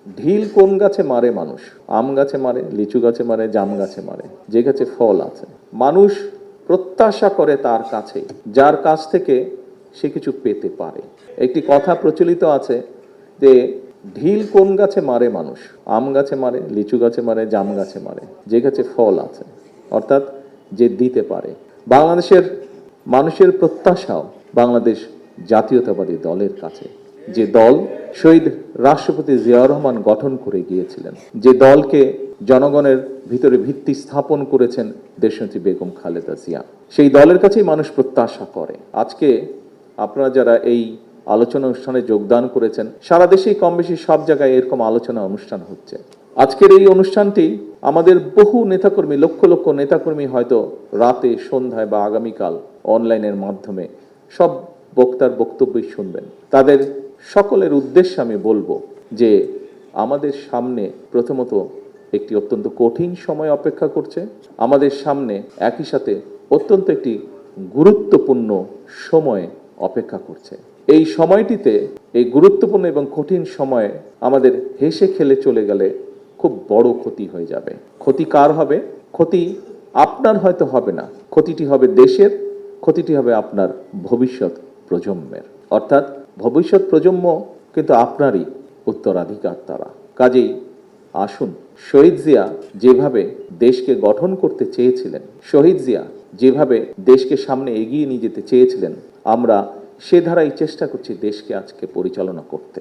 ঢিল কোন গাছে মারে মানুষ? আম গাছে মারে, লিচু গাছে মারে, জাম গাছে মারে, যে গাছে ফল আছে। মানুষ প্রত্যাশা করে তার কাছে, যার কাছ থেকে সে কিছু পেতে পারে। একটি কথা প্রচলিত আছে যে ঢিল কোন গাছে মারে মানুষ? আম গাছে মারে, লিচু গাছে মারে, জাম গাছে মারে, যে গাছে ফল আছে, অর্থাৎ যে দিতে পারে। বাংলাদেশের মানুষের প্রত্যাশাও বাংলাদেশ জাতীয়তাবাদী দলের কাছে, যে দল শহীদ রাষ্ট্রপতি জিয়াউর রহমান গঠন করে গিয়েছিলেন, যে দলকে জনগণের ভিতরে ভিত্তি স্থাপন করেছেন দেশনেত্রী বেগম খালেদা জিয়া, সেই দলের কাছেই মানুষ প্রত্যাশা করে। আজকে আপনারা যারা এই আলোচনা অনুষ্ঠানে যোগদান করেছেন, সারা দেশেই কম বেশি সব জায়গায় এরকম আলোচনা অনুষ্ঠান হচ্ছে। আজকের এই অনুষ্ঠানটি আমাদের বহু নেতাকর্মী, লক্ষ লক্ষ নেতাকর্মী হয়তো রাতে, সন্ধ্যায় বা আগামীকাল অনলাইনের মাধ্যমে সব বক্তার বক্তব্যই শুনবেন। তাদের সকলের উদ্দেশ্যে আমি বলবো যে আমাদের সামনে প্রথমত একটি অত্যন্ত কঠিন সময় অপেক্ষা করছে, আমাদের সামনে একই সাথে অত্যন্ত একটি গুরুত্বপূর্ণ সময় অপেক্ষা করছে। এই সময়টিতে, এই গুরুত্বপূর্ণ এবং কঠিন সময়ে আমাদের হেসে খেলে চলে গেলে খুব বড় ক্ষতি হয়ে যাবে। ক্ষতি কার হবে? ক্ষতি আপনার হয়তো হবে না, ক্ষতিটি হবে দেশের, ক্ষতিটি হবে আপনার ভবিষ্যৎ প্রজন্মের। অর্থাৎ ভবিষ্যৎ প্রজন্ম কিন্তু আপনারই উত্তরাধিকার তারা। কাজেই আসুন, শহীদ জিয়া যেভাবে দেশকে গঠন করতে চেয়েছিলেন, শহীদ জিয়া যেভাবে দেশকে সামনে এগিয়ে নিয়ে যেতে চেয়েছিলেন, আমরা সে ধারাই চেষ্টা করছি দেশকে আজকে পরিচালনা করতে।